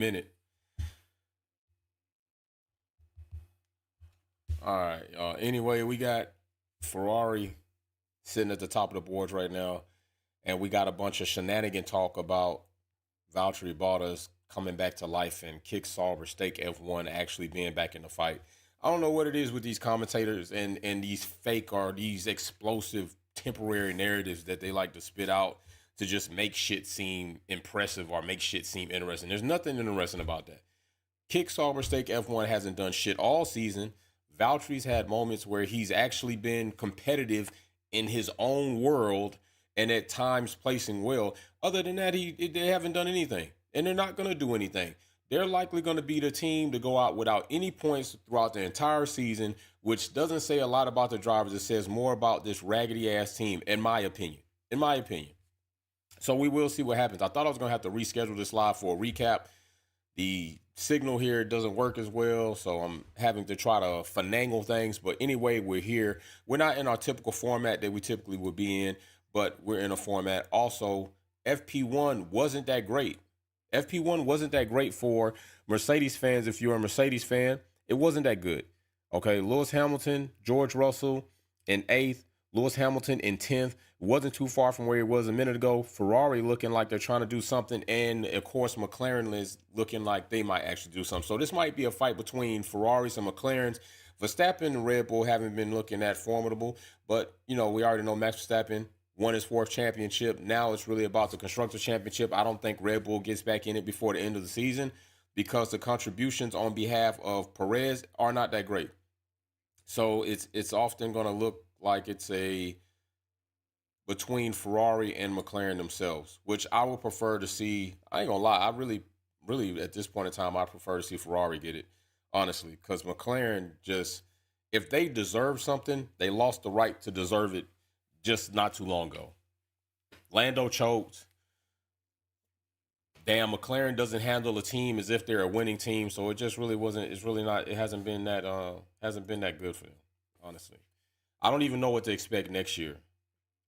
Minute. All right. Anyway, we got Ferrari sitting at the top of the boards right now, and we got a bunch of shenanigan talk about Valtteri Bottas coming back to life and Kick Sauber Stake F1 actually being back in the fight. I don't know what it is with these commentators and these fake or these explosive temporary narratives that they like to spit out to just make shit seem impressive or make shit seem interesting. There's nothing interesting about that. Kick Sauber Stake F1 hasn't done shit all season. Valtteri's had moments where he's actually been competitive in his own world and at times placing well. Other than that, they haven't done anything, and they're not going to do anything. They're likely going to be the team to go out without any points throughout the entire season, which doesn't say a lot about the drivers. It says more about this raggedy ass team, in my opinion. In my opinion. So we will see what happens. I thought I was going to have to reschedule this live for a recap. The signal here doesn't work as well, so I'm having to try to finagle things. But anyway, we're here. We're not in our typical format that we typically would be in, but we're in a format. Also, FP1 wasn't that great. FP1 wasn't that great for Mercedes fans. If you're a Mercedes fan, it wasn't that good. Okay, Lewis Hamilton, George Russell in 8th, Lewis Hamilton in 10th. Wasn't too far from where he was a minute ago. Ferrari looking like they're trying to do something. And, of course, McLaren is looking like they might actually do something. So this might be a fight between Ferraris and McLarens. Verstappen and Red Bull haven't been looking that formidable. But, we already know Max Verstappen won his 4th championship. Now it's really about the Constructor Championship. I don't think Red Bull gets back in it before the end of the season because the contributions on behalf of Perez are not that great. So it's often going to look like it's a between Ferrari and McLaren themselves, which I would prefer to see. I ain't gonna lie, I really at this point in time, I prefer to see Ferrari get it, honestly, because McLaren just, if they deserve something, they lost the right to deserve it just not too long ago. Lando choked. Damn, McLaren doesn't handle a team as if they're a winning team, so it just really wasn't. It's really not. It hasn't been that good for them, honestly. I don't even know what to expect next year.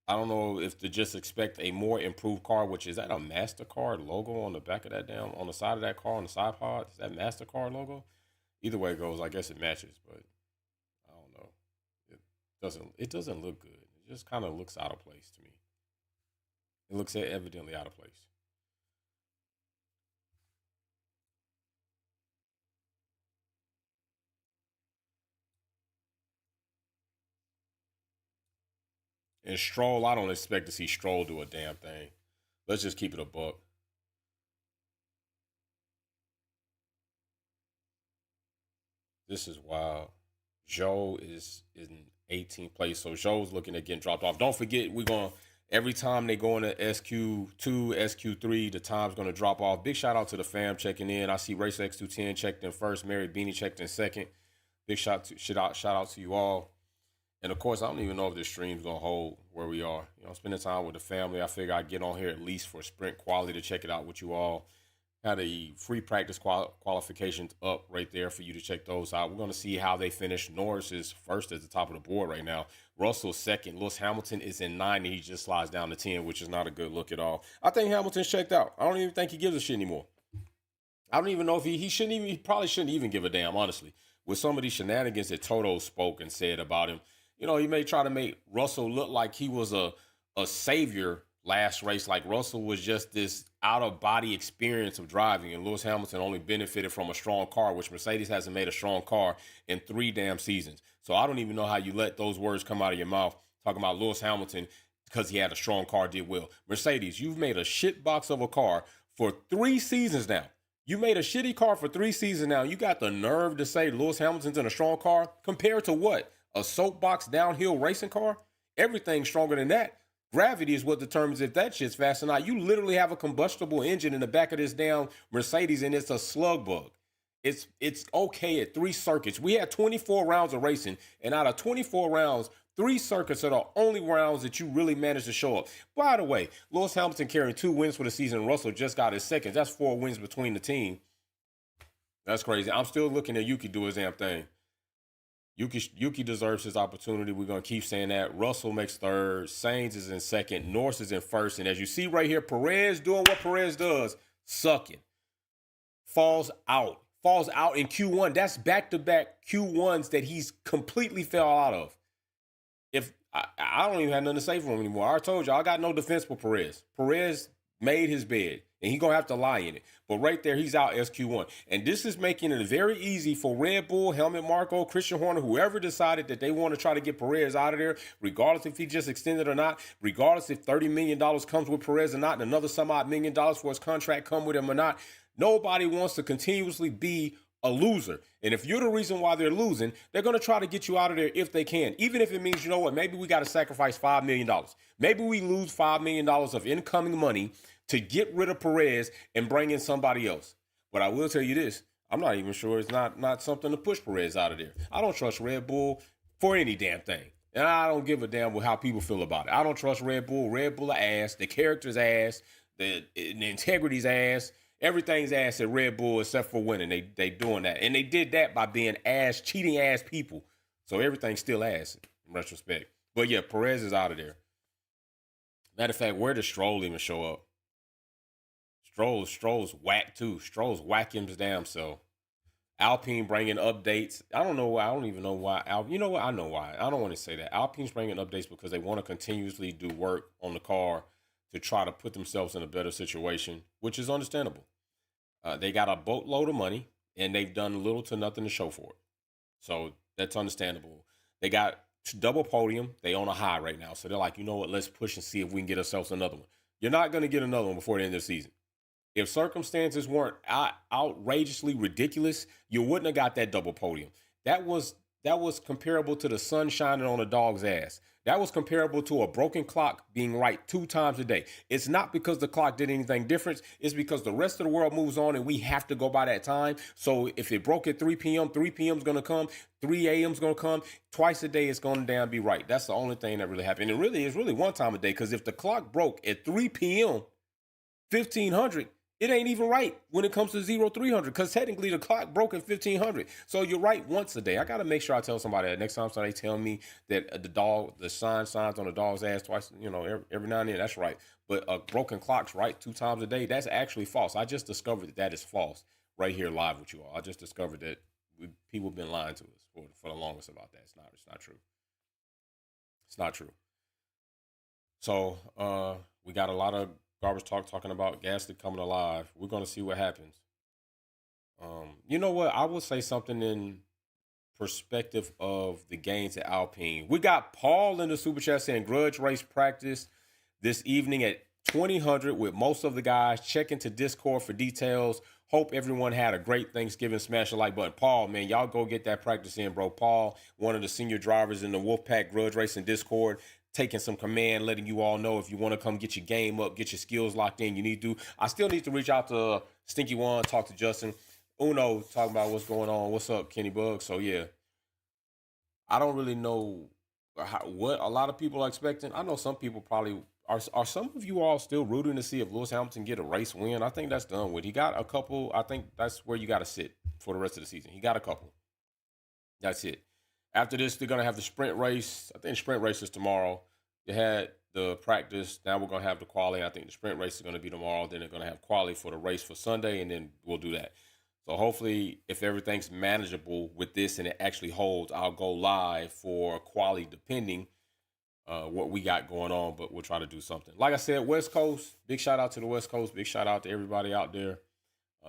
I don't know if to just expect a more improved car, which is that a MasterCard logo on the back of that damn on the side of that car on the side pod? Is that MasterCard logo? Either way it goes, I guess it matches, but I don't know. It doesn't look good. It just kind of looks out of place to me. It looks evidently out of place. And Stroll, I don't expect to see Stroll do a damn thing. Let's just keep it a buck. This is wild. Joe is in 18th place, so Joe's looking at getting dropped off. Don't forget, we're going to every time they go into SQ2, SQ3, the time's going to drop off. Big shout out to the fam checking in. I see Race X210 checked in first, Mary Beanie checked in second. Big shout out to you all. And of course, I don't even know if this stream's gonna hold where we are. Spending time with the family. I figure I'd get on here at least for sprint quality to check it out with you all. Had a free practice qualifications up right there for you to check those out. We're going to see how they finish. Norris is first at the top of the board right now. Russell's second. Lewis Hamilton is in 9, and he just slides down to 10, which is not a good look at all. I think Hamilton's checked out. I don't even think he gives a shit anymore. I don't even know if he shouldn't even, he probably shouldn't even give a damn, honestly. With some of these shenanigans that Toto spoke and said about him, he may try to make Russell look like he was a savior last race. Like Russell was just this out of body experience of driving, and Lewis Hamilton only benefited from a strong car, which Mercedes hasn't made a strong car in 3 damn seasons. So I don't even know how you let those words come out of your mouth talking about Lewis Hamilton because he had a strong car did well. Mercedes, you've made a shit box of a car for 3 seasons now. You made a shitty car for 3 seasons now. You got the nerve to say Lewis Hamilton's in a strong car compared to what? A soapbox downhill racing car? Everything's stronger than that. Gravity is what determines if that shit's fast or not. You literally have a combustible engine in the back of this damn Mercedes, and it's a slug bug. It's okay at 3 circuits. We had 24 rounds of racing, and out of 24 rounds, 3 circuits are the only rounds that you really managed to show up. By the way, Lewis Hamilton carrying 2 wins for the season, and Russell just got his second. That's 4 wins between the team. That's crazy. I'm still looking at Yuki do his damn thing. Yuki deserves his opportunity. We're going to keep saying that. Russell makes third. Sainz is in second. Norris is in first. And as you see right here, Perez doing what Perez does, sucking. falls out in Q1. That's back to back Q1s that he's completely fell out of. If I don't even have nothing to say for him anymore. I told you I got no defense for Perez. Perez made his bed, and he's gonna have to lie in it. But right there, he's out SQ1, and this is making it very easy for Red Bull, Helmut Marko, Christian Horner, whoever decided that they want to try to get Perez out of there, regardless if he just extended or not, regardless if $30 million comes with Perez or not, and another some odd $1 million for his contract come with him or not. Nobody wants to continuously be a loser. And if you're the reason why they're losing, they're going to try to get you out of there if they can. Even if it means, you know what, maybe we got to sacrifice $5 million. Maybe we lose $5 million of incoming money to get rid of Perez and bring in somebody else. But I will tell you this, I'm not even sure it's not something to push Perez out of there. I don't trust Red Bull for any damn thing. And I don't give a damn with how people feel about it. I don't trust Red Bull. Red Bull ass. The character's ass. The integrity's ass. Everything's ass at Red Bull except for winning. They doing that. And they did that by being cheating ass people. So everything's still ass in retrospect. But yeah, Perez is out of there. Matter of fact, where does Stroll even show up? Stroll's whack too. Stroll's whack him damn self. Alpine bringing updates. I don't know why. I don't even know why. You know what? I know why. I don't want to say that. Alpine's bringing updates because they want to continuously do work on the car to try to put themselves in a better situation, which is understandable. They got a boatload of money, and they've done little to nothing to show for it. So that's understandable. They got double podium. They on a high right now. So they're like, you know what? Let's push and see if we can get ourselves another one. You're not going to get another one before the end of the season. If circumstances weren't outrageously ridiculous, you wouldn't have got that double podium. That was comparable to the sun shining on a dog's ass. That was comparable to a broken clock being right 2 times a day. It's not because the clock did anything different. It's because the rest of the world moves on and we have to go by that time. So if it broke at 3 p.m., 3 p.m. is going to come, 3 a.m. is going to come. Twice a day it's going to damn be right. That's the only thing that really happened. And it really is really one time a day because if the clock broke at 3 p.m., 1500, it ain't even right when it comes to 0300 because technically the clock broke at 1500. So you're right once a day. I got to make sure I tell somebody that next time somebody tell me that the signs on the dog's ass twice, every now and then, that's right. But a broken clock's right 2 times a day. That's actually false. I just discovered that is false right here live with you all. I just discovered that people have been lying to us for the longest about that. It's not true. It's not true. So we got a lot of garbage talking about Gasly coming alive. We're going to see what happens. You know what? I will say something in perspective of the gains at Alpine. We got Paul in the super chat saying grudge race practice this evening at 2000 with most of the guys. Check into Discord for details. Hope everyone had a great Thanksgiving. Smash the like button. Paul, man, y'all go get that practice in, bro. Paul, one of the senior drivers in the Wolfpack Grudge Racing Discord, taking some command, letting you all know if you want to come get your game up, get your skills locked in, you need to. I still need to reach out to Stinky One, talk to Justin. Uno, talking about what's going on. What's up, Kenny Bug? So, yeah. I don't really know what a lot of people are expecting. I know some people probably are some of you all still rooting to see if Lewis Hamilton get a race win? I think that's done with. He got a couple. I think that's where you got to sit for the rest of the season. He got a couple. That's it. After this, they're going to have the sprint race. I think the sprint race is tomorrow. They had the practice. Now we're going to have the quali. I think the sprint race is going to be tomorrow. Then they're going to have quali for the race for Sunday, and then we'll do that. So hopefully, if everything's manageable with this and it actually holds, I'll go live for quali depending what we got going on, but we'll try to do something. Like I said, West Coast, big shout out to the West Coast. Big shout out to everybody out there.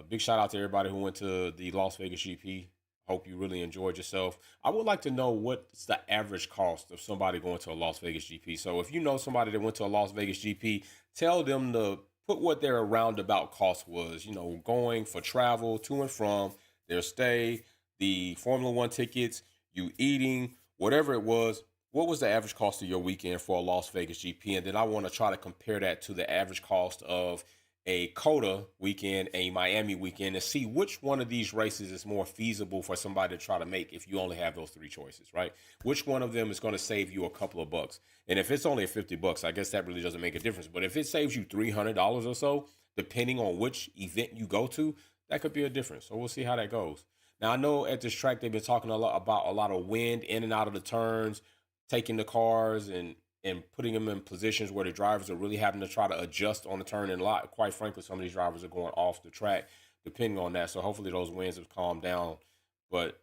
Big shout out to everybody who went to the Las Vegas GP. Hope you really enjoyed yourself. I would like to know what's the average cost of somebody going to a Las Vegas GP. So if you know somebody that went to a Las Vegas GP, tell them to put what their roundabout cost was, going for travel to and from, their stay, the Formula One tickets, you eating, whatever it was. What was the average cost of your weekend for a Las Vegas GP? And then I want to try to compare that to the average cost of a COTA weekend, a Miami weekend, and see which one of these races is more feasible for somebody to try to make if you only have those 3 choices, right? Which one of them is going to save you a couple of bucks? And if it's only $50, I guess that really doesn't make a difference. But if it saves you $300 or so, depending on which event you go to, that could be a difference. So we'll see how that goes. Now, I know at this track they've been talking a lot about a lot of wind in and out of the turns, taking the cars and putting them in positions where the drivers are really having to try to adjust on the turn. And quite frankly, some of these drivers are going off the track depending on that. So hopefully those wins have calmed down. But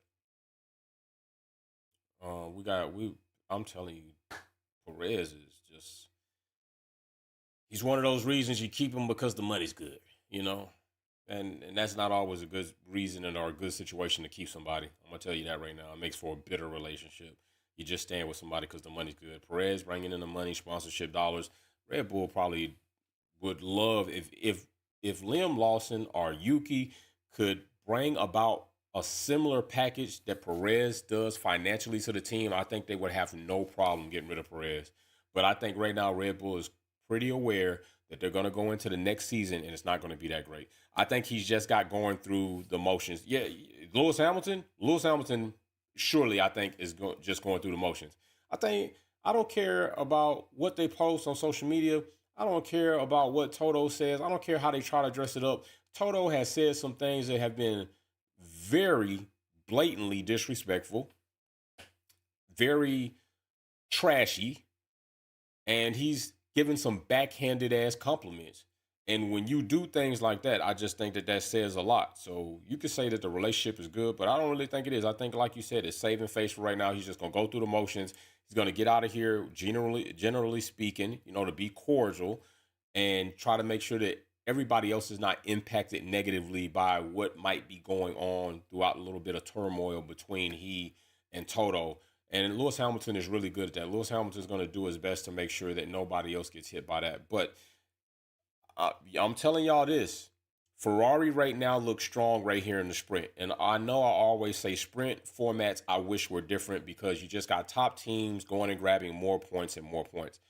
we I'm telling you, Perez is just he's one of those reasons you keep him because the money's good, you know. And that's not always a good reason or a good situation to keep somebody. I'm gonna tell you that right now. It makes for a bitter relationship. You just stand with somebody because the money's good. Perez bringing in the money, sponsorship dollars. Red Bull probably would love if Liam Lawson or Yuki could bring about a similar package that Perez does financially to the team. I think they would have no problem getting rid of Perez. But I think right now Red Bull is pretty aware that they're going to go into the next season and it's not going to be that great. I think he's just got going through the motions. Yeah, Lewis Hamilton, surely I think is just going through the motions. I don't care about what they post on social media. I don't care about what Toto says. I don't care how they try to dress it up. Toto has said some things that have been very blatantly disrespectful, very trashy, and he's given some backhanded ass compliments. And when you do things like that, I just think that that says a lot. So you could say that the relationship is good, but I don't really think it is. I think, like you said, it's saving face for right now. He's just going to go through the motions. He's going to get out of here, generally speaking, to be cordial and try to make sure that everybody else is not impacted negatively by what might be going on throughout a little bit of turmoil between he and Toto. And Lewis Hamilton is really good at that. Lewis Hamilton is going to do his best to make sure that nobody else gets hit by that. But I'm telling y'all this. Ferrari right now looks strong right here in the sprint. And I know I always say sprint formats I wish were different because you just got top teams going and grabbing more points and more points.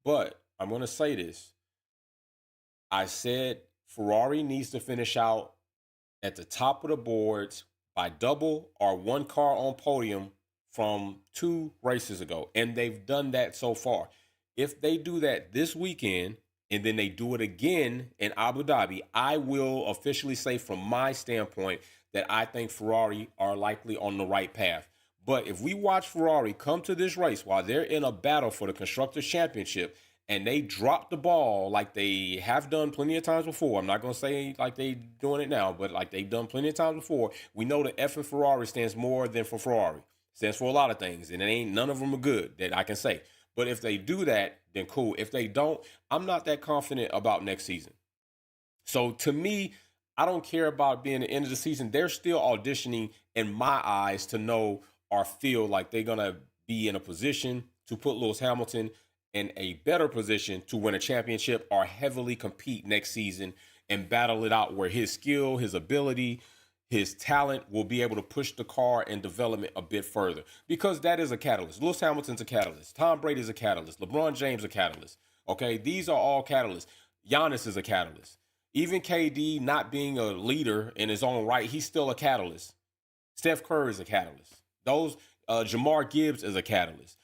But I'm going to say this. I said Ferrari needs to finish out at the top of the boards by double or one car on podium from 2 races ago. And they've done that so far. If they do that this weekend and then they do it again in Abu Dhabi, I will officially say from my standpoint that I think Ferrari are likely on the right path. But if we watch Ferrari come to this race while they're in a battle for the Constructors' Championship and they drop the ball like they have done plenty of times before, I'm not going to say like they doing it now, but like they've done plenty of times before, we know the F in Ferrari stands more than for Ferrari. It stands for a lot of things, and it ain't none of them are good that I can say. But if they do that, then cool. If they don't, I'm not that confident about next season. So to me, I don't care about being the end of the season. They're still auditioning in my eyes to know or feel like they're going to be in a position to put Lewis Hamilton in a better position to win a championship or heavily compete next season and battle it out where his skill, his ability, his talent will be able to push the car and development a bit further because that is a catalyst. Lewis Hamilton's a catalyst. Tom Brady's a catalyst. LeBron James a catalyst. Okay, these are all catalysts. Giannis is a catalyst. Even KD not being a leader in his own right, he's still a catalyst. Steph Curry is a catalyst. Those Jamar Gibbs is a catalyst.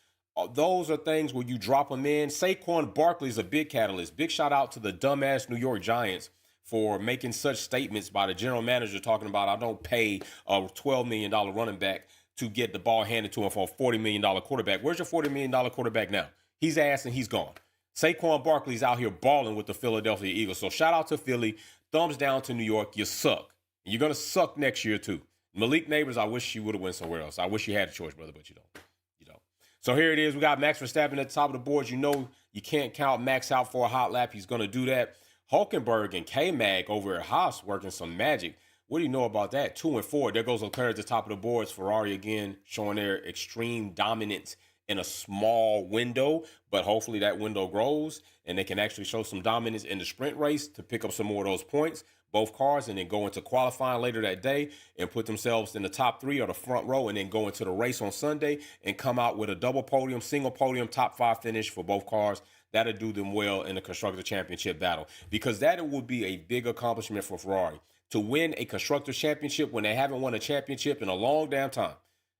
Those are things where you drop them in. Saquon Barkley is a big catalyst. Big shout out to the dumbass New York Giants for making such statements by the general manager talking about I don't pay a $12 million running back to get the ball handed to him for a $40 million quarterback. Where's your $40 million quarterback now? He's ass and he's gone. Saquon Barkley's out here balling with the Philadelphia Eagles. So shout out to Philly. Thumbs down to New York. You suck. And you're going to suck next year too. Malik Neighbors, I wish you would have went somewhere else. I wish you had a choice, brother, but you don't. You don't. So here it is. We got Max Verstappen at the top of the boards. You know you can't count Max out for a hot lap. He's going to do that. Hulkenberg and K-Mag over at Haas working some magic. What do you know about that? 2 and 4. There goes Leclerc at the top of the boards. Ferrari again showing their extreme dominance in a small window, but hopefully that window grows and they can actually show some dominance in the sprint race to pick up some more of those points, both cars, and then go into qualifying later that day and put themselves in the top 3 or the front row and then go into the race on Sunday and come out with a double podium, single podium, top 5 finish for both cars. That'll do them well in the Constructor Championship battle because that would be a big accomplishment for Ferrari to win a Constructors Championship when they haven't won a championship in a long damn time.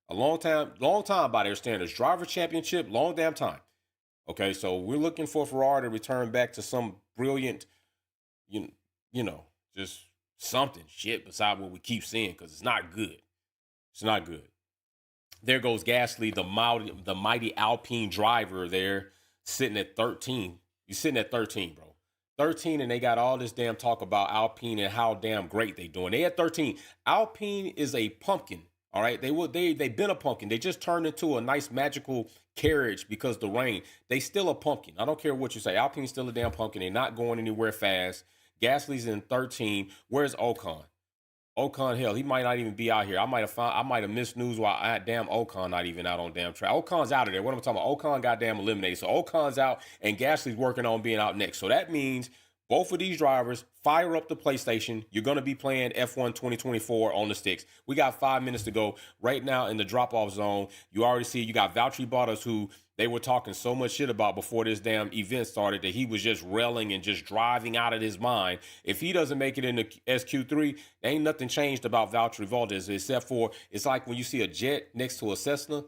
A long time by their standards. Driver Championship, long damn time. Okay, so we're looking for Ferrari to return back to some brilliant, just something shit beside what we keep seeing because it's not good. It's not good. There goes Gasly, the mighty Alpine driver there, sitting at 13. You're sitting at 13, bro. 13, and they got all this damn talk about Alpine and how damn great they doing. They at 13. Alpine is a pumpkin. All right. They've been a pumpkin. They just turned into a nice magical carriage because the rain. They still a pumpkin. I don't care what you say. Alpine's still a damn pumpkin. They're not going anywhere fast. Gasly's in 13. Where's Ocon? Ocon, hell, he might not even be out here. I might have missed news while damn Ocon not even out on damn track. Ocon's out of there. What am I talking about? Ocon got damn eliminated. So Ocon's out and Gasly's working on being out next. So that means both of these drivers fire up the PlayStation. You're going to be playing F1 2024 on the sticks. We got 5 minutes to go right now in the drop-off zone. You already see you got Valtteri Bottas, who they were talking so much shit about before this damn event started that he was just railing and just driving out of his mind. If he doesn't make it into SQ3, there ain't nothing changed about Valtteri Bottas except for it's like when you see a jet next to a Cessna,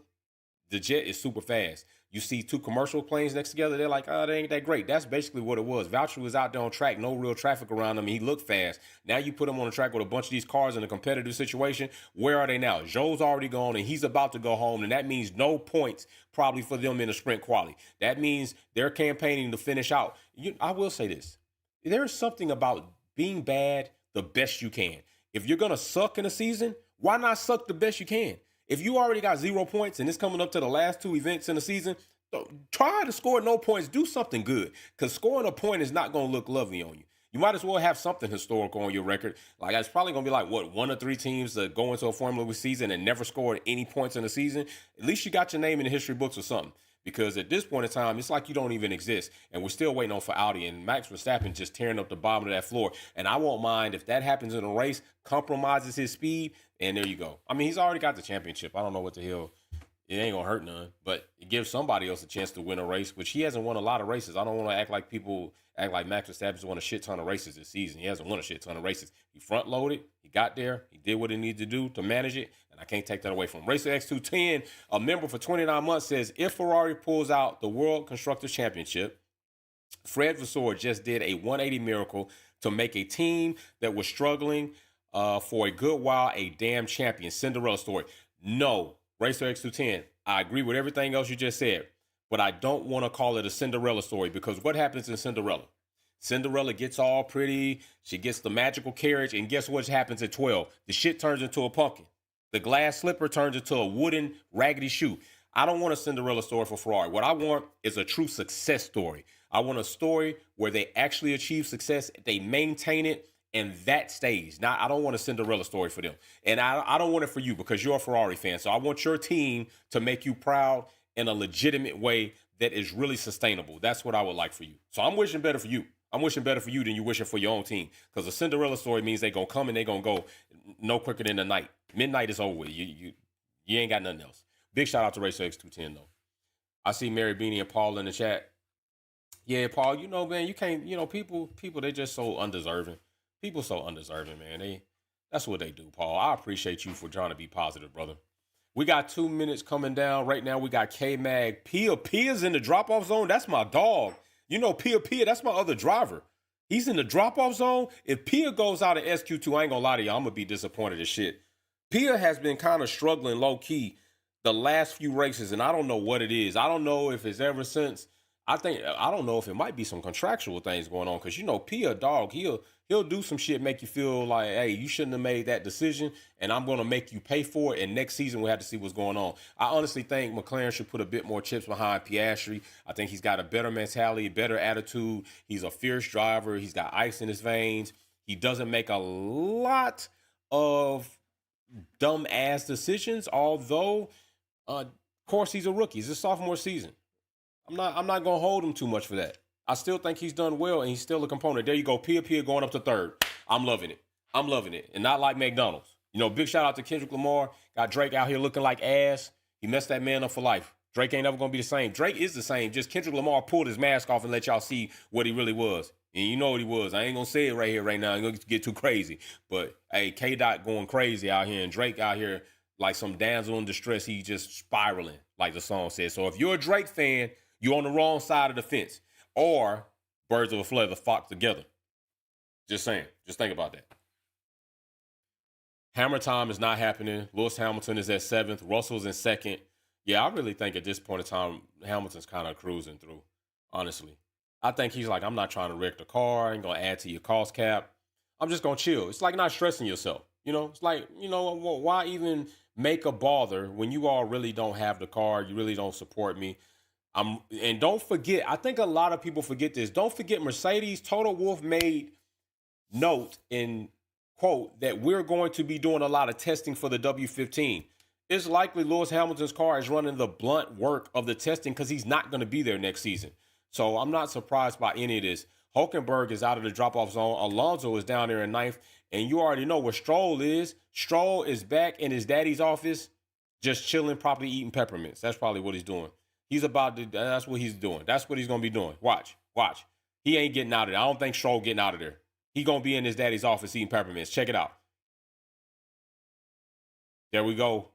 the jet is super fast. You see two commercial planes next together, they're like, oh, they ain't that great. That's basically what it was. Valtteri was out there on track, no real traffic around him. He looked fast. Now you put him on the track with a bunch of these cars in a competitive situation. Where are they now? Zhou's already gone, and he's about to go home, and that means no points probably for them in the sprint quali. That means they're campaigning to finish out. I will say this. There's something about being bad the best you can. If you're going to suck in a season, why not suck the best you can? If you already got 0 points and it's coming up to the last 2 events in the season, try to score no points. Do something good, because scoring a point is not going to look lovely on you. You might as well have something historical on your record. Like, it's probably going to be like, 1 or 3 teams that go into a Formula One season and never scored any points in the season. At least you got your name in the history books or something. Because at this point in time, it's like you don't even exist. And we're still waiting on for Audi. And Max Verstappen just tearing up the bottom of that floor. And I won't mind if that happens in a race, compromises his speed, and there you go. I mean, he's already got the championship. I don't know what the hell. It ain't going to hurt none. But it gives somebody else a chance to win a race, which he hasn't won a lot of races. I don't want to act like Max Verstappen's won a shit ton of races this season. He hasn't won a shit ton of races. He front loaded. He got there. He did what he needed to do to manage it. And I can't take that away from him. Racer X210, a member for 29 months, says, if Ferrari pulls out the World Constructors Championship, Fred Vasseur just did a 180 miracle to make a team that was struggling for a good while a damn champion. Cinderella story. No, Racer X210, I agree with everything else you just said, but I don't want to call it a Cinderella story, because what happens in Cinderella? Cinderella gets all pretty. She gets the magical carriage, and guess what happens at 12? The shit turns into a pumpkin. The glass slipper turns into a wooden raggedy shoe. I don't want a Cinderella story for Ferrari. What I want is a true success story. I want a story where they actually achieve success, they maintain it, and that stays. Now, I don't want a Cinderella story for them. And I don't want it for you, because you're a Ferrari fan. So I want your team to make you proud in a legitimate way that is really sustainable. That's what I would like for you. So I'm wishing better for you. I'm wishing better for you than you wishing for your own team. Because a Cinderella story means they're going to come and they're going to go no quicker than the night. Midnight is over with. You ain't got nothing else. Big shout out to Racer X210, though. I see Mary Beanie and Paul in the chat. Yeah, Paul, man, you can't, people, they're just so undeserving. People so undeserving, man. That's what they do, Paul. I appreciate you for trying to be positive, brother. We got 2 minutes coming down. Right now, we got K-Mag. Pia's in the drop-off zone. That's my dog. Pia, that's my other driver. He's in the drop-off zone. If Pia goes out of SQ2, I ain't gonna lie to you, I'm gonna be disappointed as shit. Pia has been kind of struggling low-key the last few races, and I don't know what it is. I don't know if it's ever since. I don't know if it might be some contractual things going on, because Pia, dog, he'll do some shit, make you feel like, hey, you shouldn't have made that decision, and I'm going to make you pay for it, and next season we'll have to see what's going on. I honestly think McLaren should put a bit more chips behind Piastri. I think he's got a better mentality, better attitude. He's a fierce driver. He's got ice in his veins. He doesn't make a lot of dumb-ass decisions, although, of course, he's a rookie. It's his sophomore season. I'm not going to hold him too much for that. I still think he's done well, and he's still a component. There you go, Pia going up to third. I'm loving it. And not like McDonald's. Big shout out to Kendrick Lamar. Got Drake out here looking like ass. He messed that man up for life. Drake ain't never going to be the same. Drake is the same. Just Kendrick Lamar pulled his mask off and let y'all see what he really was. And you know what he was. I ain't going to say it right here, right now. I ain't going to get too crazy. But, hey, K-Dot going crazy out here, and Drake out here like some damsel in distress. He just spiraling, like the song says. So if you're a Drake fan, you're on the wrong side of the fence. Or birds of a feather flock together. Just saying. Just think about that. Hammer time is not happening. Lewis Hamilton is at 7th. Russell's in 2nd. Yeah, I really think at this point in time, Hamilton's kind of cruising through, honestly. I think he's like, I'm not trying to wreck the car. I ain't gonna add to your cost cap. I'm just gonna chill. It's like not stressing yourself. It's like, why even make a bother when you all really don't have the car? You really don't support me. And don't forget, I think a lot of people forget this. Don't forget Mercedes, Toto Wolff made note in quote that we're going to be doing a lot of testing for the W15. It's likely Lewis Hamilton's car is running the blunt work of the testing because he's not going to be there next season. So I'm not surprised by any of this. Hulkenberg is out of the drop-off zone. Alonso is down there in ninth. And you already know where Stroll is. Stroll is back in his daddy's office, just chilling, probably eating peppermints. That's probably what he's doing. That's what he's doing. That's what he's going to be doing. Watch. He ain't getting out of there. I don't think Stroll getting out of there. He going to be in his daddy's office eating peppermints. Check it out. There we go.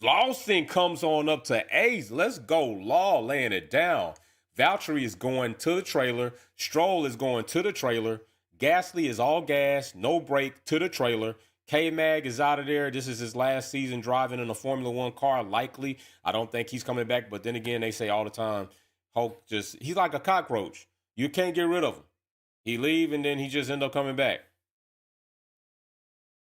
Lawson comes on up to eighth. Let's go. Law laying it down. Valtteri is going to the trailer. Stroll is going to the trailer. Gasly is all gas, no brake, to the trailer. K-Mag is out of there. This is his last season driving in a Formula One car, likely. I don't think he's coming back. But then again, they say all the time, he's like a cockroach. You can't get rid of him. He leave and then he just end up coming back.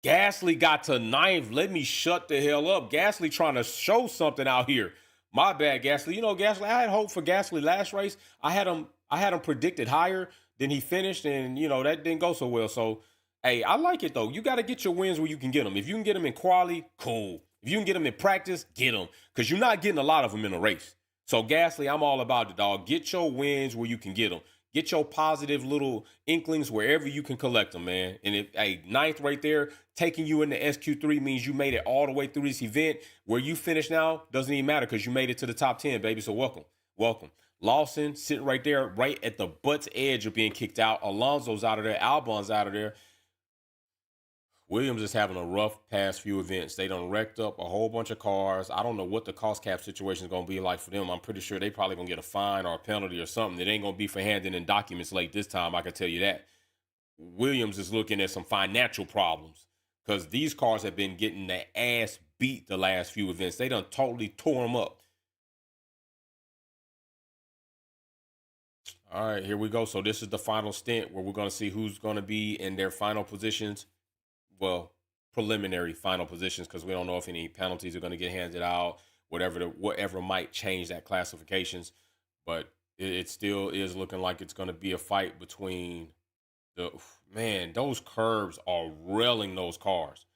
Gasly got to ninth. Let me shut the hell up. Gasly trying to show something out here. My bad, Gasly. Gasly, I had hope for Gasly last race. I had him predicted higher than he finished, and that didn't go so well. So, hey, I like it though. You got to get your wins where you can get them. If you can get them in quali, cool. If you can get them in practice, get them, because you're not getting a lot of them in a race. So, Gasly, I'm all about it, dog. Get your wins where you can get them. Get your positive little inklings wherever you can collect them, man. And ninth right there, taking you into SQ3 means you made it all the way through this event. Where you finish now doesn't even matter because you made it to the top 10, baby. So welcome. Lawson sitting right there, right at the butt's edge of being kicked out. Alonso's out of there. Albon's out of there. Williams is having a rough past few events. They done wrecked up a whole bunch of cars. I don't know what the cost cap situation is going to be like for them. I'm pretty sure they probably going to get a fine or a penalty or something. It ain't going to be for handing in documents late this time, I can tell you that. Williams is looking at some financial problems because these cars have been getting their ass beat the last few events. They done totally tore them up. All right, here we go. So this is the final stint where we're going to see who's going to be in their final positions. Well, preliminary final positions, because we don't know if any penalties are going to get handed out, whatever might change that classifications. But it still is looking like it's going to be a fight between those curbs are railing those cars.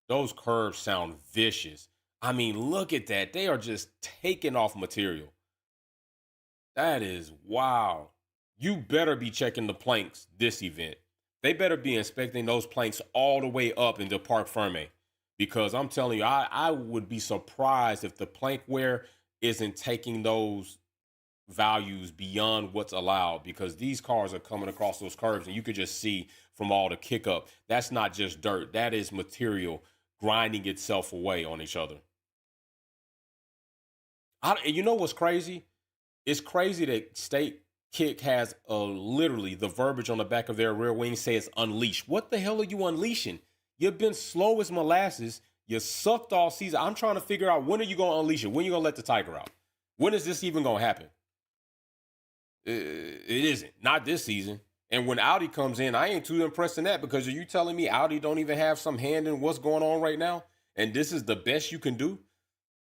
Those curbs sound vicious. I mean, look at that. They are just taking off material. That is wow. You better be checking the planks this event. They better be inspecting those planks all the way up into Parc Ferme, because I'm telling you, I would be surprised if the plank wear isn't taking those values beyond what's allowed, because these cars are coming across those curves and you could just see from all the kick up. That's not just dirt. That is material grinding itself away on each other. You know what's crazy? It's crazy that State Kick has literally the verbiage on the back of their rear wing says unleash. What the hell are you unleashing? You've been slow as molasses. You sucked all season. I'm trying to figure out, when are you going to unleash it? When are you going to let the tiger out? When is this even going to happen? It isn't. Not this season. And when Audi comes in, I ain't too impressed in that, because are you telling me Audi don't even have some hand in what's going on right now? And this is the best you can do?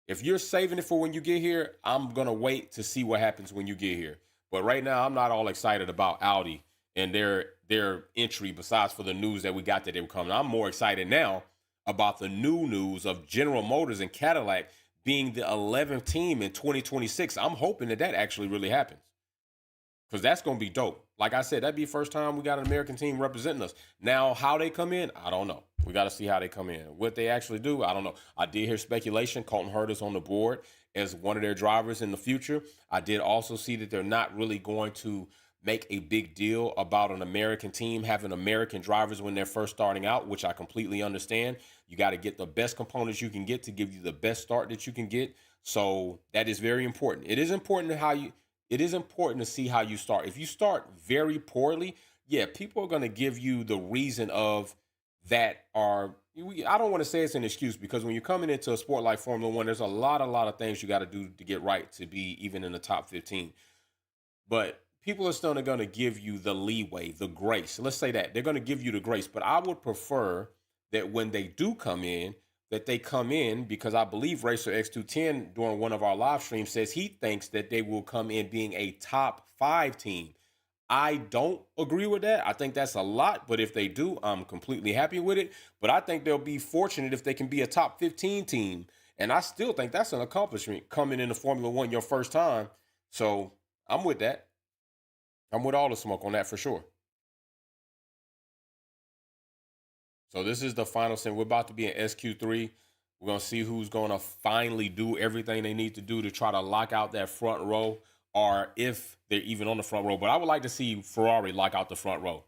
If you're saving it for when you get here, I'm going to wait to see what happens when you get here. But right now, I'm not all excited about Audi and their entry, besides for the news that we got that they were coming. I'm more excited now about the new news of General Motors and Cadillac being the 11th team in 2026. I'm hoping that actually really happens, because that's going to be dope. Like I said, that'd be the first time we got an American team representing us. Now, how they come in, I don't know. We got to see how they come in. What they actually do, I don't know. I did hear speculation. Colton Herta's on the board as one of their drivers in the future. I did also see that they're not really going to make a big deal about an American team having American drivers when they're first starting out, which I completely understand. You got to get the best components you can get to give you the best start that you can get. So that is very important. It is important to see how you start. If you start very poorly, yeah, people are going to give you the reason of that I don't want to say it's an excuse, because when you're coming into a sport like Formula One, there's a lot of things you got to do to get right to be even in the top 15. But people are still going to give you the leeway, the grace. Let's say that they're going to give you the grace, but I would prefer that when they do come in, that they come in because I believe Racer X210 during one of our live streams says he thinks that they will come in being a top 5 team. I don't agree with that. I think that's a lot, but if they do, I'm completely happy with it. But I think they'll be fortunate if they can be a top 15 team. And I still think that's an accomplishment coming into Formula One your first time. So I'm with that. I'm with all the smoke on that for sure. So this is the final sim. We're about to be in SQ3. We're going to see who's going to finally do everything they need to do to try to lock out that front row, or if they're even on the front row. But I would like to see Ferrari lock out the front row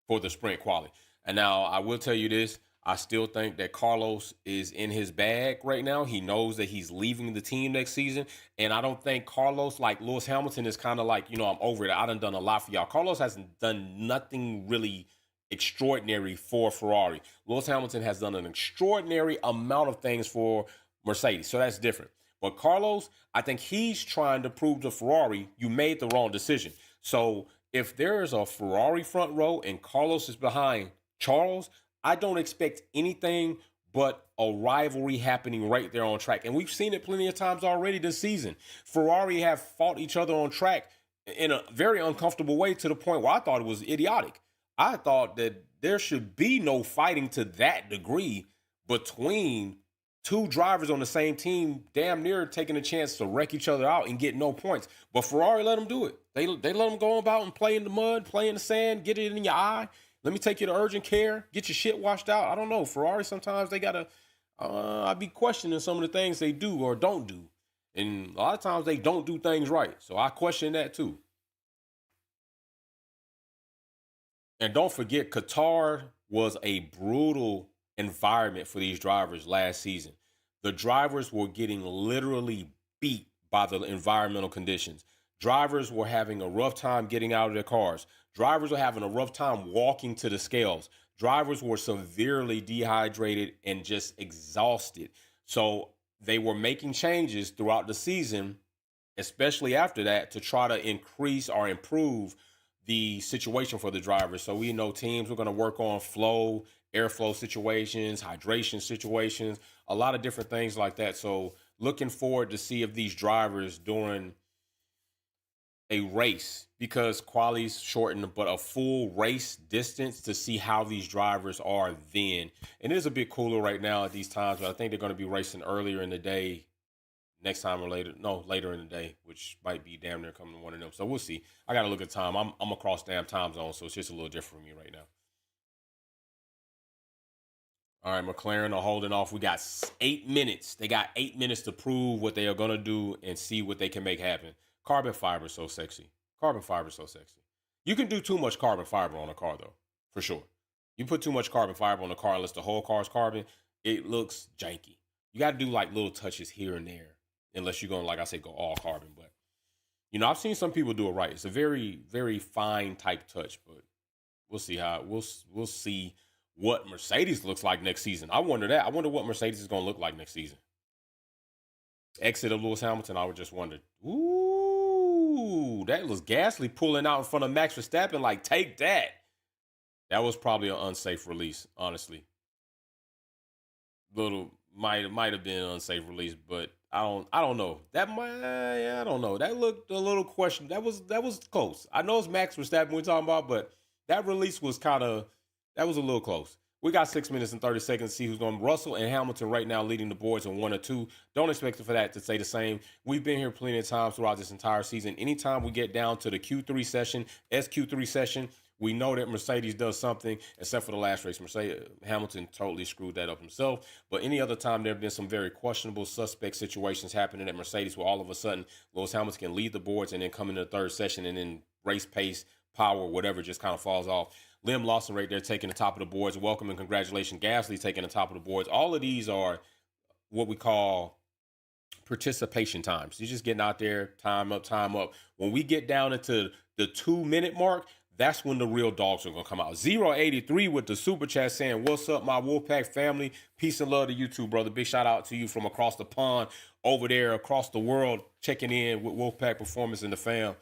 for the sprint quality. And now I will tell you this. I still think that Carlos is in his bag right now. He knows that he's leaving the team next season. And I don't think Carlos, like Lewis Hamilton, is kind of like, I'm over it. I done a lot for y'all. Carlos hasn't done nothing really extraordinary for Ferrari. Lewis Hamilton has done an extraordinary amount of things for Mercedes. So that's different. But Carlos, I think he's trying to prove to Ferrari, you made the wrong decision. So if there is a Ferrari front row and Carlos is behind Charles, I don't expect anything but a rivalry happening right there on track. And we've seen it plenty of times already this season. Ferrari have fought each other on track in a very uncomfortable way to the point where I thought it was idiotic. I thought that there should be no fighting to that degree between two drivers on the same team, damn near taking a chance to wreck each other out and get no points. But Ferrari let them do it. They let them go about and play in the mud, play in the sand, get it in your eye. Let me take you to urgent care, get your shit washed out. I don't know. Ferrari, sometimes they got to, I be questioning some of the things they do or don't do. And a lot of times they don't do things right. So I question that too. And don't forget, Qatar was a brutal environment for these drivers last season. The drivers were getting literally beat by the environmental conditions. Drivers were having a rough time getting out of their cars. Drivers were having a rough time walking to the scales. Drivers were severely dehydrated and just exhausted. So they were making changes throughout the season, especially after that, to try to increase or improve the situation for the drivers. So we know teams are going to work on flow, airflow situations, hydration situations, a lot of different things like that. So looking forward to see if these drivers during a race, because quali's shortened, but a full race distance, to see how these drivers are then. And it is a bit cooler right now at these times, but I think they're going to be racing earlier in the day next time or later. No, later in the day, which might be damn near coming to one of them. So we'll see. I got to look at time. I'm across damn time zone, so it's just a little different for me right now. All right, McLaren are holding off. We got 8 minutes. They got 8 minutes to prove what they are going to do and see what they can make happen. Carbon fiber is so sexy. Carbon fiber is so sexy. You can do too much carbon fiber on a car, though, for sure. You put too much carbon fiber on a car, unless the whole car is carbon, it looks janky. You got to do like little touches here and there, unless you're going to, like I say, go all carbon. But, I've seen some people do it right. It's a very, very fine type touch, but we'll see how we'll see what Mercedes looks like next season. I wonder that. I wonder what Mercedes is going to look like next season. Exit of Lewis Hamilton, I would just wonder, ooh, that was Gasly pulling out in front of Max Verstappen, like, take that. That was probably an unsafe release, honestly. Little might have been an unsafe release, but I don't know. That might, yeah, I don't know. That looked a little question. That was close. I know it's Max Verstappen we're talking about, but that release was that was a little close. We got 6 minutes and 30 seconds to see who's going. Russell and Hamilton right now leading the boards in 1 or 2. Don't expect for that to stay the same. We've been here plenty of times throughout this entire season. Anytime we get down to the Q3 session, SQ3 session, we know that Mercedes does something, except for the last race. Hamilton totally screwed that up himself. But any other time, there have been some very questionable, suspect situations happening at Mercedes where all of a sudden Lewis Hamilton can lead the boards and then come into the third session, and then race pace, power, whatever, just kind of falls off. Liam Lawson right there taking the top of the boards. Welcome and congratulations. Gasly taking the top of the boards. All of these are what we call participation times. You're just getting out there, time up, time up. When we get down into the 2-minute mark, that's when the real dogs are going to come out. 083 with the super chat saying, what's up, my Wolfpack family? Peace and love to you too, brother. Big shout out to you from across the pond, over there, across the world, checking in with Wolfpack Performance and the fam.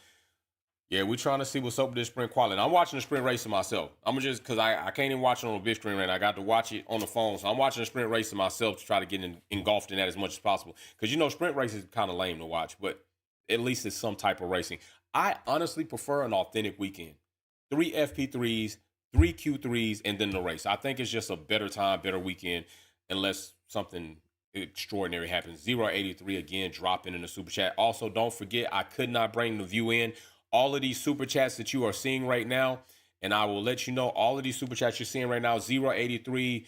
Yeah, we trying to see what's up with this sprint quality. And I'm watching the sprint racing myself. I'm just because I can't even watch it on a big screen right now. I got to watch it on the phone. So I'm watching the sprint racing myself to try to get engulfed in that as much as possible. Because sprint race is kind of lame to watch, but at least it's some type of racing. I honestly prefer an authentic weekend. 3 FP3s, 3 Q3s, and then the race. I think it's just a better time, better weekend, unless something extraordinary happens. 083 again dropping in the super chat. Also, don't forget, I could not bring the view in. All of these super chats that you are seeing right now, and I will let you know all of these super chats you're seeing right now, 083,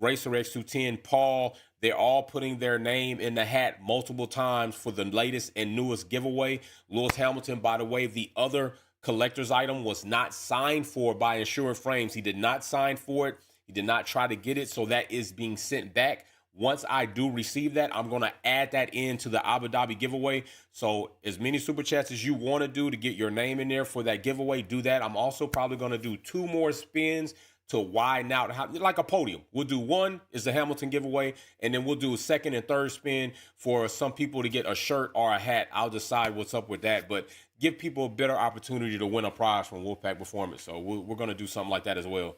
Racer X210, Paul, they're all putting their name in the hat multiple times for the latest and newest giveaway. Lewis Hamilton, by the way, the other collector's item was not signed for by Insurance Frames. He did not sign for it. He did not try to get it, so that is being sent back. Once I do receive that, I'm going to add that into the Abu Dhabi giveaway. So as many super chats as you want to do to get your name in there for that giveaway, do that. I'm also probably going to do 2 more spins to widen out, like a podium. We'll do one is the Hamilton giveaway, and then we'll do a second and third spin for some people to get a shirt or a hat. I'll decide what's up with that, but give people a better opportunity to win a prize from Wolfpack Performance. So we're going to do something like that as well.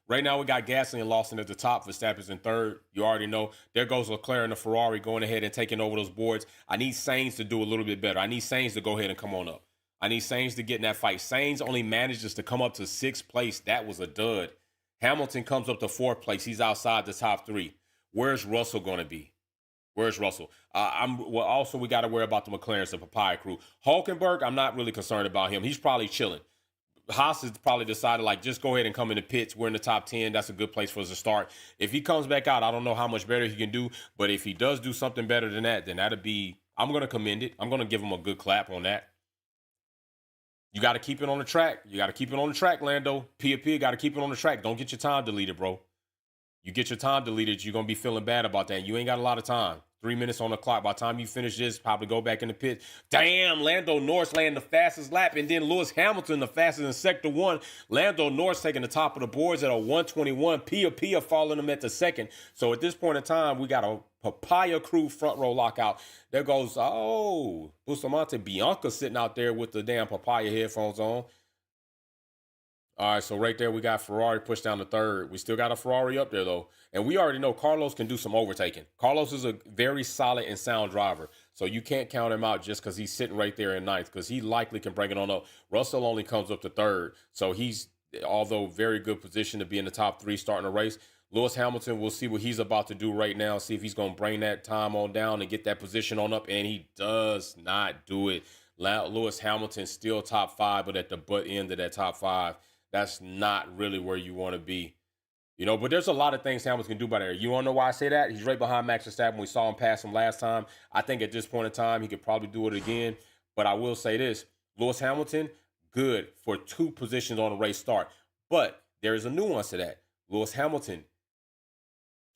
Right now, we got Gasly and Lawson at the top. Verstappen's in third. You already know. There goes Leclerc and the Ferrari going ahead and taking over those boards. I need Sainz to do a little bit better. I need Sainz to go ahead and come on up. I need Sainz to get in that fight. Sainz only manages to come up to 6th place. That was a dud. Hamilton comes up to 4th place. He's outside the top 3. Where's Russell going to be? Where's Russell? Also, we got to worry about the McLarens, the Papaya crew. Hulkenberg, I'm not really concerned about him. He's probably chilling. Haas has probably decided, like, just go ahead and come in the pits. We're in the top 10. That's a good place for us to start. If he comes back out, I don't know how much better he can do. But if he does do something better than that, then that'll be, I'm going to commend it. I'm going to give him a good clap on that. You got to keep it on the track. You got to keep it on the track, Lando. Pia got to keep it on the track. Don't get your time deleted, bro. You get your time deleted, you're going to be feeling bad about that. You ain't got a lot of time. 3 minutes on the clock. By the time you finish this, probably go back in the pit. Damn, Lando Norris laying the fastest lap, and then Lewis Hamilton the fastest in Sector 1. Lando Norris taking the top of the boards at a 121. Pia following him at the second. So at this point in time, we got a Papaya crew front row lockout. There goes, Bustamante Bianca sitting out there with the damn Papaya headphones on. All right, so right there we got Ferrari pushed down to third. We still got a Ferrari up there, though. And we already know Carlos can do some overtaking. Carlos is a very solid and sound driver. So you can't count him out just because he's sitting right there in ninth, because he likely can bring it on up. Russell only comes up to third. So he's, although very good position to be in the top 3 starting a race. Lewis Hamilton, we'll see what he's about to do right now, see if he's going to bring that time on down and get that position on up. And he does not do it. Lewis Hamilton still top 5, but at the butt end of that top 5. That's not really where you want to be. But there's a lot of things Hamilton can do by there. You want to know why I say that? He's right behind Max Verstappen. We saw him pass him last time. I think at this point in time, he could probably do it again. But I will say this. Lewis Hamilton, good for 2 positions on the race start. But there is a nuance to that. Lewis Hamilton,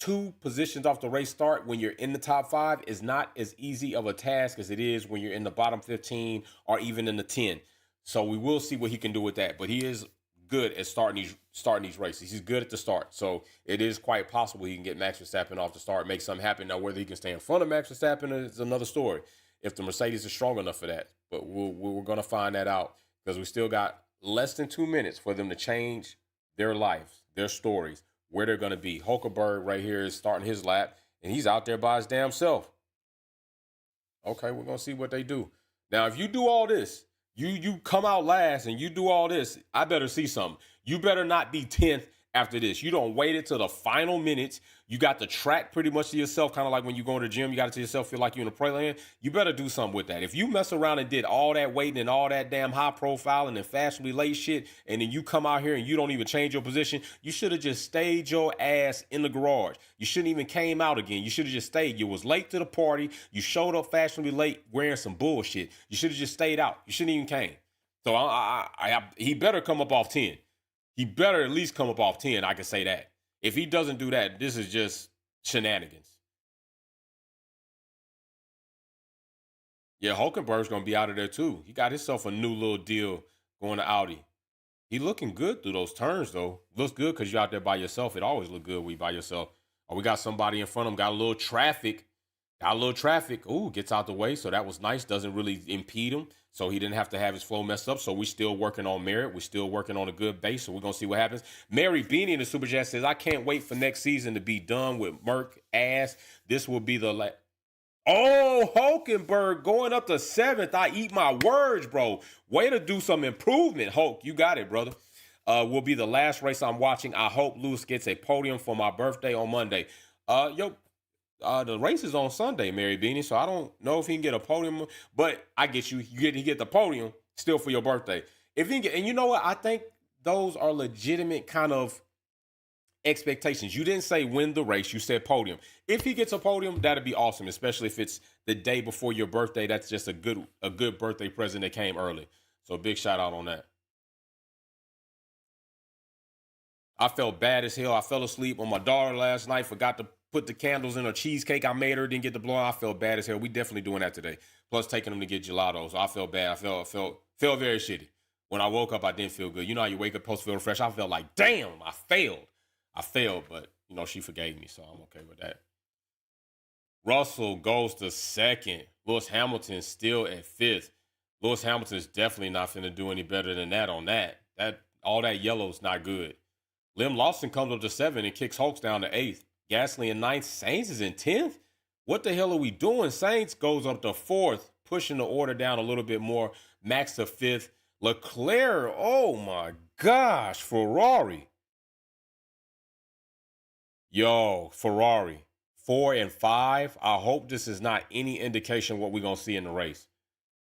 2 positions off the race start when you're in the top 5 is not as easy of a task as it is when you're in the bottom 15 or even in the 10. So we will see what he can do with that. But he is good at starting these races. He's good at the start. So it is quite possible he can get Max Verstappen off the start, make something happen. Now, whether he can stay in front of Max Verstappen is another story, if the Mercedes is strong enough for that. But we're going to find that out, because we still got less than 2 minutes for them to change their lives, their stories, where they're going to be. Hulkenberg right here is starting his lap, and he's out there by his damn self. Okay, we're going to see what they do. Now, if you do all this, you come out last and you do all this, I better see something. You better not be 10th after this. You don't wait it till the final minutes. You got the track pretty much to yourself, kind of like when you go to the gym, you got it to yourself, feel like you're in a play land. You better do something with that. If you mess around and did all that waiting and all that damn high profiling and fashionably late shit, and then you come out here and you don't even change your position, you should have just stayed your ass in the garage. You shouldn't even came out again. You should have just stayed. You was late to the party. You showed up fashionably late wearing some bullshit. You should have just stayed out. You shouldn't even came. So he better come up off 10. He better at least come up off 10. I can say that. If he doesn't do that, this is just shenanigans. Yeah, Hulkenberg's going to be out of there too. He got himself a new little deal going to Audi. He looking good through those turns, though. Looks good because you're out there by yourself. It always look good when you by yourself. Or we got somebody in front of him, got a little traffic. Got a little traffic. Ooh, gets out the way. So that was nice. Doesn't really impede him. So he didn't have to have his flow messed up. So we still working on merit. We're still working on a good base. So we're going to see what happens. Mary Beanie in the Super Chat says, I can't wait for next season to be done with Merck ass. This will be the last. Oh, Hulkenberg going up to 7th. I eat my words, bro. Way to do some improvement, Hulk. You got it, brother. Will be the last race I'm watching. I hope Lewis gets a podium for my birthday on Monday. The race is on Sunday, Mary Beanie, so I don't know if he can get a podium, but I get you. You get the podium still for your birthday. If he can get, and you know what? I think those are legitimate kind of expectations. You didn't say win the race, you said podium. If he gets a podium, that'd be awesome, especially if it's the day before your birthday. That's just a good birthday present that came early. So big shout out on that. I felt bad as hell. I fell asleep on my daughter last night, forgot to put the candles in a cheesecake I made her, didn't get the blow. I felt bad as hell. We definitely doing that today. Plus taking them to get gelato. So I felt bad. I felt very shitty. When I woke up, I didn't feel good. You know how you wake up supposed to feel refreshed? I felt like, damn, I failed, but she forgave me, so I'm okay with that. Russell goes to 2nd. Lewis Hamilton still at 5th. Lewis Hamilton is definitely not finna do any better than that on that. All that yellow's not good. Lim Lawson comes up to 7 and kicks Hulks down to 8th. Gasly in 9th. Sainz is in 10th. What the hell are we doing? Sainz goes up to 4th, pushing the order down a little bit more. Max to 5th. Leclerc, oh my gosh, Ferrari. Yo, Ferrari, 4 and 5. I hope this is not any indication of what we're going to see in the race.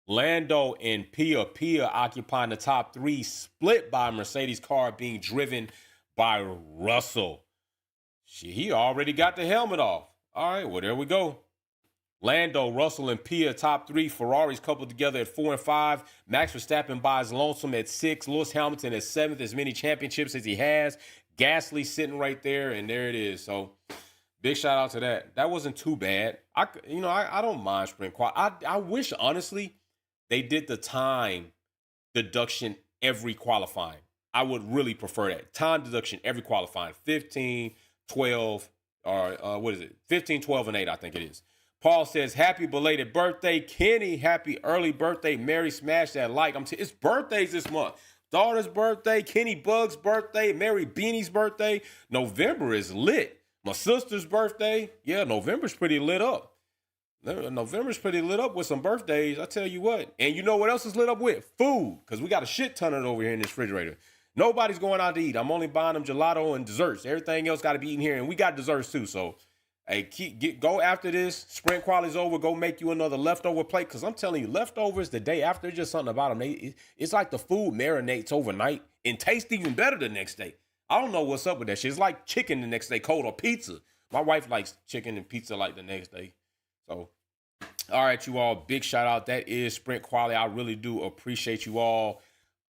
Lando and Pia occupying the top 3, split by a Mercedes car being driven by Russell. He already got the helmet off. All right, well, there we go. Lando, Russell, and Pia, top 3. Ferraris coupled together at 4 and 5. Max Verstappen buys lonesome at 6. Lewis Hamilton at 7th, as many championships as he has. Gasly sitting right there, and there it is. So, big shout out to that. That wasn't too bad. I don't mind sprint qual. I wish, honestly, they did the time deduction every qualifying. I would really prefer that. Time deduction every qualifying. 15, 12, or what is it? 15, 12, and 8, I think it is. Paul says, happy belated birthday. Kenny, happy early birthday. Mary, smash that like. It's birthdays this month. Daughter's birthday, Kenny Bug's birthday, Mary Beanie's birthday. November is lit. My sister's birthday. Yeah, November's pretty lit up. November's pretty lit up with some birthdays, I tell you what. And you know what else is lit up with? Food, because we got a shit ton of it over here in this refrigerator. Nobody's going out to eat. I'm only buying them gelato and desserts. Everything else got to be eaten here, and we got desserts too, so hey, go after this. Sprint quality's over. Go make you another leftover plate. Because I'm telling you, leftovers the day after, just something about them. It's like the food marinates overnight and tastes even better the next day. I don't know what's up with that shit. It's like chicken the next day cold or pizza. My wife likes chicken and pizza like the next day. So, all right, you all. Big shout out. That is Sprint Quality. I really do appreciate you all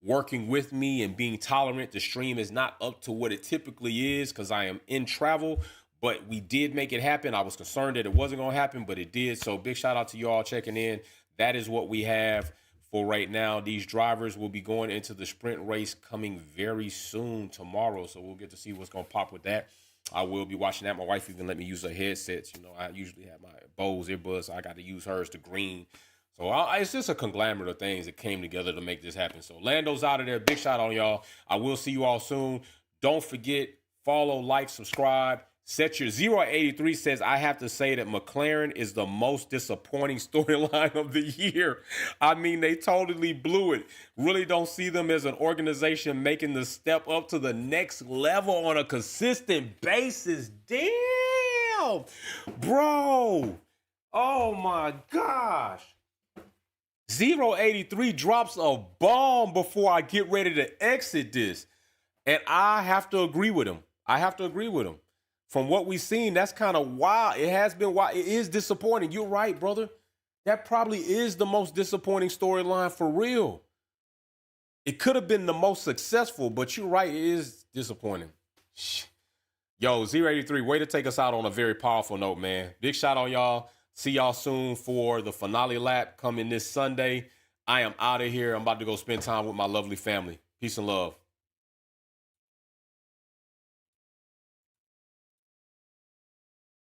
working with me and being tolerant. The stream is not up to what it typically is because I am in travel. But we did make it happen. I was concerned that it wasn't going to happen, but it did. So big shout out to you all checking in. That is what we have for right now. These drivers will be going into the sprint race coming very soon tomorrow. So we'll get to see what's going to pop with that. I will be watching that. My wife even let me use her headsets. I usually have my Bose earbuds. So I got to use hers to green. So it's just a conglomerate of things that came together to make this happen. So Lando's out of there. Big shout out on y'all. I will see you all soon. Don't forget, follow, like, subscribe. Set your 083 says, I have to say that McLaren is the most disappointing storyline of the year. I mean, they totally blew it. Really don't see them as an organization making the step up to the next level on a consistent basis. Damn, bro. Oh my gosh. 083 drops a bomb before I get ready to exit this. And I have to agree with him. From what we've seen, that's kind of wild. It has been wild. It is disappointing. You're right, brother. That probably is the most disappointing storyline for real. It could have been the most successful, but you're right. It is disappointing. Yo, 083, way to take us out on a very powerful note, man. Big shout out, y'all. See y'all soon for the finale lap coming this Sunday. I am out of here. I'm about to go spend time with my lovely family. Peace and love.